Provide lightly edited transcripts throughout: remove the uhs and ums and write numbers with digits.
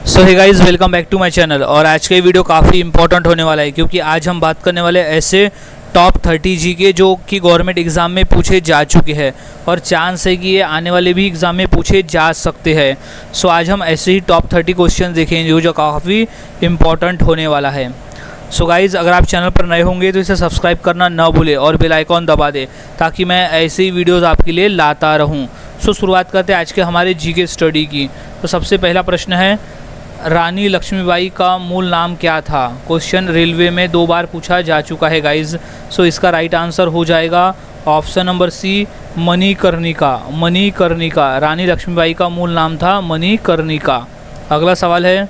So hey guys, welcome back to my channel. और आज का ये वीडियो काफ़ी इंपॉर्टेंट होने वाला है क्योंकि आज हम बात करने वाले ऐसे टॉप 30 जीके जो कि गवर्नमेंट एग्ज़ाम में पूछे जा चुके हैं और चांस है कि ये आने वाले भी एग्ज़ाम में पूछे जा सकते हैं। सो आज हम ऐसे ही टॉप 30 क्वेश्चन देखेंगे जो काफ़ी इंपॉर्टेंट होने वाला है। सो गाइज़, अगर आप चैनल पर नए होंगे तो इसे सब्सक्राइब करना ना भूलें और बेल आइकॉन दबा दें ताकि मैं ऐसे ही वीडियोस आपके लिए लाता रहूं। सो शुरुआत करते हैं आज के हमारे जीके स्टडी की। तो सबसे पहला प्रश्न है, रानी लक्ष्मीबाई का मूल नाम क्या था? क्वेश्चन रेलवे में 2 बार पूछा जा चुका है गाइज़। सो इसका राइट आंसर हो जाएगा option number C, Manikarnika. Manikarnika, Rani Lakshmibai का मूल नाम था मणिकर्णिका। अगला सवाल है,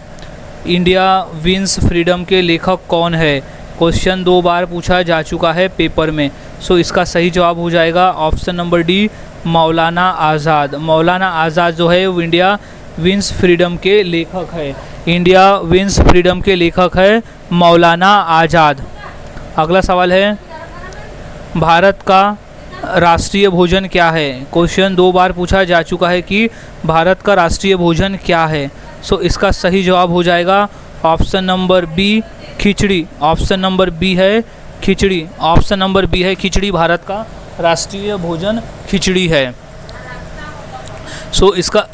इंडिया विंस फ्रीडम के लेखक कौन है? क्वेश्चन 2 बार पूछा जा चुका है पेपर में। सो इसका सही जवाब हो जाएगा ऑप्शन नंबर डी, मौलाना आज़ाद। मौलाना आज़ाद जो है वो इंडिया विंस फ्रीडम के लेखक है। इंडिया विंस फ्रीडम के लेखक है मौलाना आज़ाद। अगला सवाल है, भारत का राष्ट्रीय भोजन क्या है? क्वेश्चन 2 बार पूछा जा चुका है कि भारत का राष्ट्रीय भोजन क्या है। सो इसका सही जवाब हो जाएगा ऑप्शन नंबर बी, खिचड़ी। ऑप्शन नंबर बी है खिचड़ी। ऑप्शन नंबर बी है खिचड़ी। भारत का राष्ट्रीय भोजन खिचड़ी है। सो इसका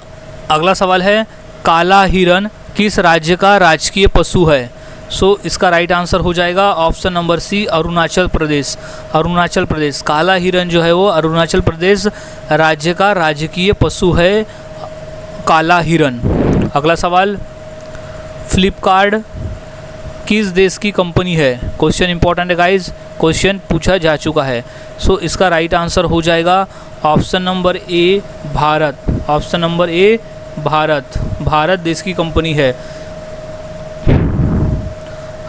अगला सवाल है, काला हिरन किस राज्य का राजकीय पशु है? सो इसका राइट आंसर हो जाएगा ऑप्शन नंबर सी, अरुणाचल प्रदेश। अरुणाचल प्रदेश, काला हिरन जो है वो अरुणाचल प्रदेश राज्य का राजकीय पशु है, काला हिरन। अगला सवाल, फ्लिपकार्ट किस देश की कंपनी है? क्वेश्चन इंपॉर्टेंट है गाइज, क्वेश्चन पूछा जा चुका है। सो इसका राइट आंसर हो जाएगा option number A, Bharat. Option number A, Bharat. Bharat देश की कंपनी है।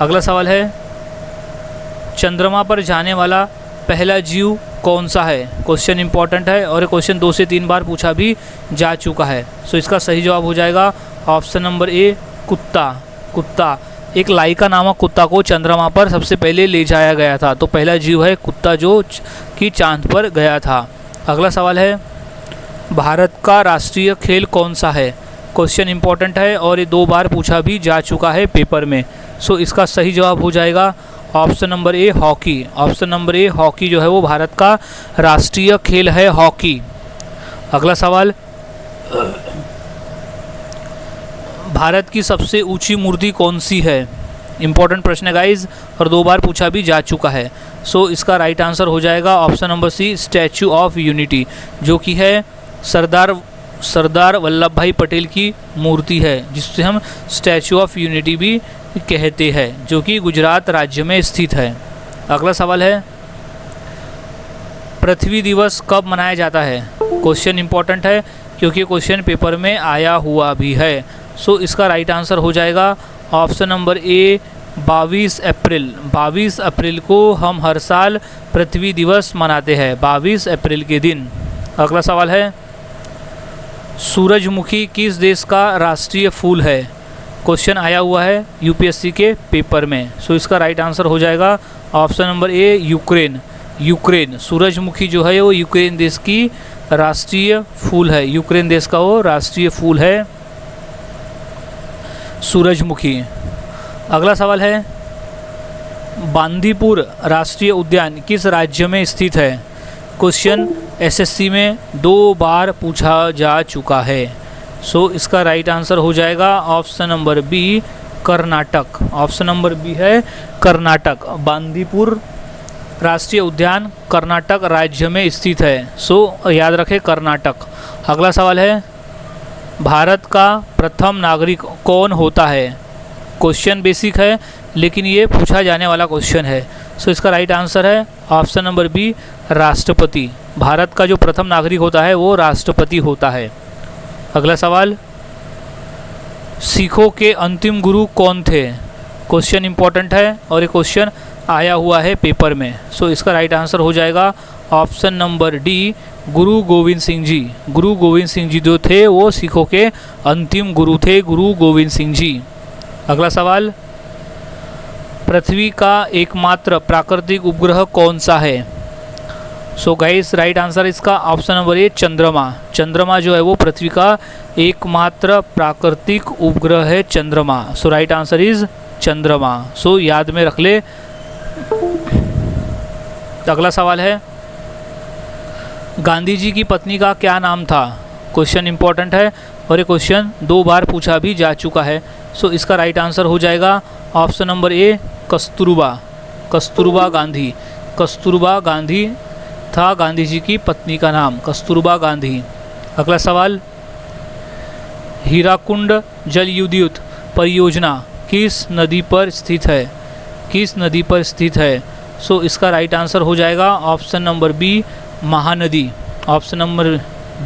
अगला सवाल है, चंद्रमा पर जाने वाला पहला जीव कौन सा है? क्वेश्चन इंपॉर्टेंट है और क्वेश्चन 2 से 3 बार पूछा भी जा चुका है। सो इसका सही जवाब हो जाएगा ऑप्शन नंबर ए, कुत्ता। कुत्ता, एक लाइका नामक कुत्ता को चंद्रमा पर सबसे पहले ले जाया गया था। तो पहला जीव है कुत्ता जो कि चांद पर गया था। अगला सवाल है, भारत का राष्ट्रीय खेल कौन सा है? क्वेश्चन इंपॉर्टेंट है और ये 2 बार पूछा भी जा चुका है पेपर में। सो इसका सही जवाब हो जाएगा option number A, hockey. Option number A, hockey जो है वो भारत का राष्ट्रीय खेल है, हॉकी। अगला सवाल, भारत की सबसे ऊंची मूर्ति कौन सी है? इंपॉर्टेंट प्रश्न है गाइज और 2 बार पूछा भी जा चुका है। सो इसका राइट आंसर हो जाएगा option number C, Statue of Unity, जो कि है सरदार वल्लभ भाई पटेल की मूर्ति है, जिससे हम स्टैचू ऑफ यूनिटी भी कहते हैं, जो कि गुजरात राज्य में स्थित है। अगला सवाल है, पृथ्वी दिवस कब मनाया जाता है? क्वेश्चन इंपॉर्टेंट है क्योंकि क्वेश्चन पेपर में आया हुआ भी है। सो इसका राइट आंसर हो जाएगा ऑप्शन नंबर ए, 22 अप्रैल। 22 अप्रैल को हम हर साल पृथ्वी दिवस मनाते हैं, 22 अप्रैल के दिन। अगला सवाल है, सूरजमुखी किस देश का राष्ट्रीय फूल है? क्वेश्चन आया हुआ है यूपीएससी के पेपर में। सो इसका राइट आंसर हो जाएगा option number A, Ukraine. Ukraine, सूरजमुखी जो है वो यूक्रेन देश की राष्ट्रीय फूल है। यूक्रेन देश का वो राष्ट्रीय फूल है सूरजमुखी। अगला सवाल है, बांदीपुर राष्ट्रीय उद्यान किस राज्य में स्थित है? क्वेश्चन एसएससी में 2 बार पूछा जा चुका है। सो इसका राइट आंसर हो जाएगा option number B, Karnataka. Option number B है कर्नाटक। बांदीपुर राष्ट्रीय उद्यान कर्नाटक राज्य में स्थित है। सो याद रखें, कर्नाटक। अगला सवाल है, भारत का प्रथम नागरिक कौन होता है? क्वेश्चन बेसिक है लेकिन ये पूछा जाने वाला क्वेश्चन है। सो इसका राइट आंसर है ऑप्शन नंबर बी, राष्ट्रपति। भारत का जो प्रथम नागरिक होता है वो राष्ट्रपति होता है। अगला सवाल, सिखों के अंतिम गुरु कौन थे? क्वेश्चन इंपॉर्टेंट है और ये क्वेश्चन आया हुआ है पेपर में। सो इसका राइट आंसर हो जाएगा ऑप्शन नंबर डी, गुरु गोविंद सिंह जी। गुरु गोविंद सिंह जी जो थे वो सिखों के अंतिम गुरु थे, गुरु गोविंद सिंह जी। अगला सवाल, पृथ्वी का एकमात्र प्राकृतिक उपग्रह कौन सा है? सो गाइस राइट आंसर इसका ऑप्शन नंबर ए चंद्रमा। चंद्रमा जो है वो पृथ्वी का एकमात्र प्राकृतिक उपग्रह है चंद्रमा। सो राइट आंसर इज चंद्रमा। सो याद में रख ले। अगला सवाल है, गांधी जी की पत्नी का क्या नाम था? क्वेश्चन इंपॉर्टेंट है और ये क्वेश्चन 2 बार पूछा भी जा चुका है। सो इसका राइट आंसर हो जाएगा option number A Kasturba. Kasturba Gandhi. Kasturba Gandhi था गांधी जी की पत्नी का नाम, कस्तूरबा गांधी। अगला सवाल, हीराकुंड जल विद्युत परियोजना किस नदी पर स्थित है? किस नदी पर स्थित है? सो इसका राइट आंसर हो जाएगा option number B Mahanadi. Option number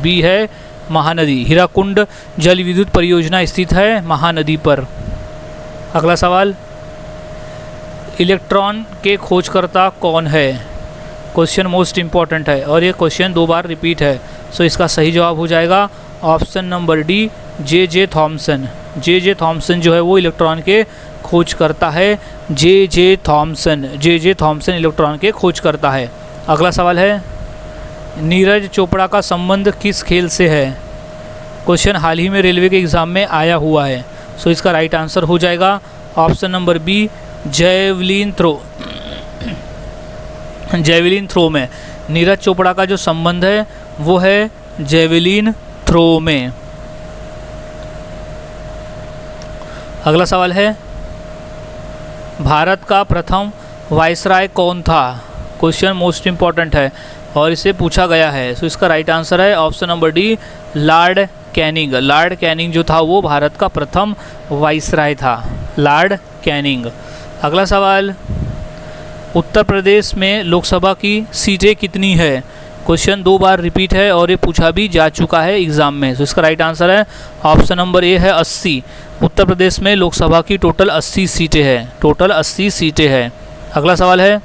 B है महानदी। हीराकुंड जल विद्युत परियोजना स्थित है महानदी पर। अगला सवाल, इलेक्ट्रॉन के खोजकर्ता कौन है? क्वेश्चन मोस्ट इम्पॉर्टेंट है और ये क्वेश्चन 2 बार रिपीट है। सो इसका सही जवाब हो जाएगा option number D J Thomson. J Thomson जो है वो इलेक्ट्रॉन के खोज करता है। जे थॉमसन इलेक्ट्रॉन के खोज करता है। अगला सवाल है, नीरज चोपड़ा का संबंध किस खेल से है? क्वेश्चन हाल ही में रेलवे के एग्ज़ाम में आया हुआ है। सो इसका राइट आंसर हो जाएगा option number B javelin throw. Javelin throw में नीरज चोपड़ा का जो संबंध है वो है जैवलिन थ्रो में। अगला सवाल है, भारत का प्रथम वायसराय कौन था? क्वेश्चन मोस्ट इम्पॉर्टेंट है और इसे पूछा गया है। सो इसका राइट आंसर है option number D Lord Canning. Lord Canning जो था वो भारत का प्रथम वायसराय था, लॉर्ड कैनिंग। अगला सवाल, उत्तर प्रदेश में लोकसभा की सीटें कितनी है? क्वेश्चन 2 बार रिपीट है और ये पूछा भी जा चुका है एग्ज़ाम में। तो इसका राइट आंसर है ऑप्शन नंबर ए है 80। उत्तर प्रदेश में लोकसभा की टोटल 80 सीटें हैं। टोटल 80 सीटें हैं। अगला सवाल है,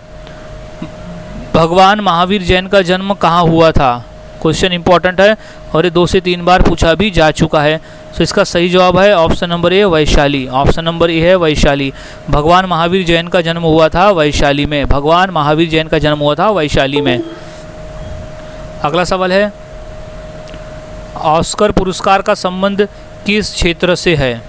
भगवान महावीर जैन का जन्म कहाँ हुआ था? क्वेश्चन इंपॉर्टेंट है और ये 2 से 3 बार पूछा भी जा चुका है। तो इसका सही जवाब है option number A Vaishali. Option number A है वैशाली। भगवान महावीर जैन का जन्म हुआ था वैशाली में। भगवान महावीर जैन का जन्म हुआ था वैशाली में। अगला सवाल है, ऑस्कर पुरस्कार का संबंध किस क्षेत्र से है?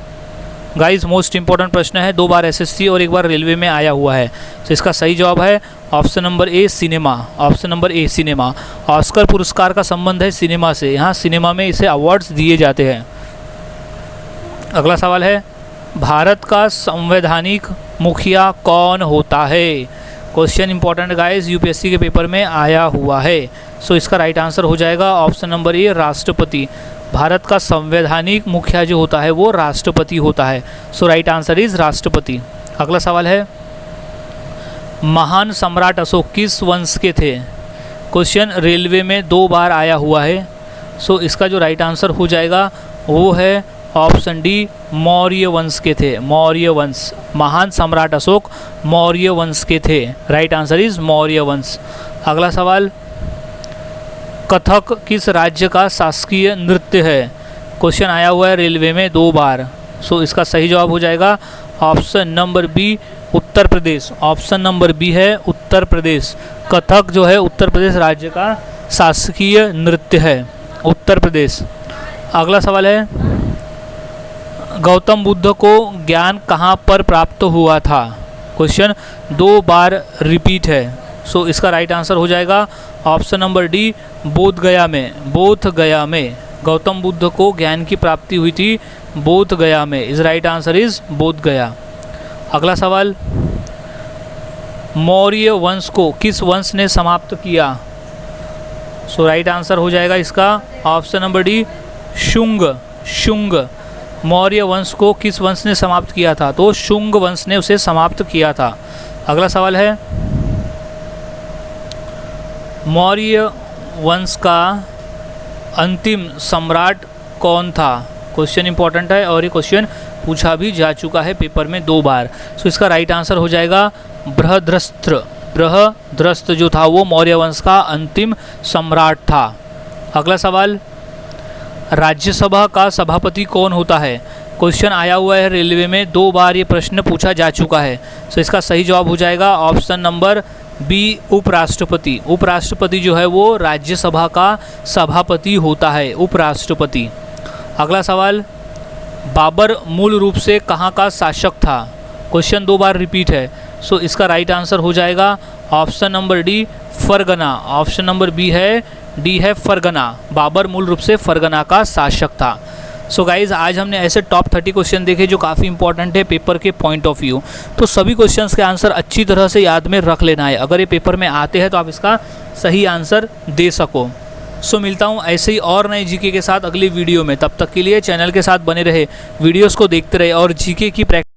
गाइस मोस्ट इंपॉर्टेंट प्रश्न है, 2 बार एसएससी और 1 बार रेलवे में आया हुआ है। तो इसका सही जवाब है option number A cinema. Option number A cinema. Oscar पुरस्कार का संबंध है सिनेमा से। यहाँ सिनेमा में इसे अवार्ड्स दिए जाते हैं। अगला सवाल है, भारत का संवैधानिक मुखिया कौन होता है? क्वेश्चन इंपॉर्टेंट गाइस, यूपीएससी के पेपर में आया हुआ है। सो इसका राइट आंसर हो जाएगा ऑप्शन नंबर ए राष्ट्रपति। भारत का संवैधानिक मुखिया जो होता है वो राष्ट्रपति होता है। सो राइट आंसर इज राष्ट्रपति। अगला सवाल है, महान सम्राट अशोक किस वंश के थे? क्वेश्चन रेलवे में 2 बार आया हुआ है। सो इसका जो राइट आंसर हो जाएगा वो है ऑप्शन डी मौर्य वंश के थे। मौर्य वंश। महान सम्राट अशोक मौर्य वंश के थे। राइट आंसर इज मौर्य वंश। अगला सवाल, कथक किस राज्य का शासकीय नृत्य है? क्वेश्चन आया हुआ है रेलवे में 2 बार। सो इसका सही जवाब हो जाएगा option number B Uttar Pradesh. Option number B है उत्तर प्रदेश। कथक जो है उत्तर प्रदेश राज्य का शासकीय नृत्य है, उत्तर प्रदेश। अगला सवाल है, गौतम बुद्ध को ज्ञान कहाँ पर प्राप्त हुआ था? क्वेश्चन 2 बार रिपीट है। सो इसका राइट आंसर हो जाएगा ऑप्शन नंबर डी बोध गया में। बोध गया में गौतम बुद्ध को ज्ञान की प्राप्ति हुई थी बोध गया में। इस राइट आंसर इज बोध गया। अगला सवाल, मौर्य वंश को किस वंश ने समाप्त किया? सो राइट आंसर हो जाएगा इसका option number D Shunga. Shunga. Maurya वंश को किस वंश ने समाप्त किया था? तो शुंग वंश ने उसे समाप्त किया था। अगला सवाल है, मौर्य वंश का अंतिम सम्राट कौन था? क्वेश्चन इंपॉर्टेंट है और ये क्वेश्चन पूछा भी जा चुका है पेपर में 2 बार। सो इसका राइट आंसर हो जाएगा बृहद्रस्त्र। बृहद्रस्त्र जो था वो मौर्य वंश का अंतिम सम्राट था। अगला सवाल, राज्यसभा का सभापति कौन होता है? क्वेश्चन आया हुआ है रेलवे में 2 बार ये प्रश्न पूछा जा चुका है। सो इसका सही जवाब हो जाएगा ऑप्शन नंबर बी उपराष्ट्रपति। उपराष्ट्रपति जो है वो राज्यसभा का सभापति होता है, उपराष्ट्रपति। अगला सवाल, बाबर मूल रूप से कहाँ का शासक था? क्वेश्चन 2 बार रिपीट है। सो इसका राइट आंसर हो जाएगा option number D, Fergana. Option number B है, डी है फरगना। बाबर मूल रूप से फरगना का शासक था। सो गाइज़, आज हमने ऐसे टॉप 30 क्वेश्चन देखे जो काफ़ी इंपॉर्टेंट है पेपर के पॉइंट ऑफ व्यू। तो सभी क्वेश्चंस के आंसर अच्छी तरह से याद में रख लेना है, अगर ये पेपर में आते हैं तो आप इसका सही आंसर दे सको। सो मिलता हूँ ऐसे ही और नए जीके के साथ अगली वीडियो में। तब तक के लिए चैनल के साथ बने रहे, वीडियोज़ को देखते रहे और जीके की प्रैक्टिस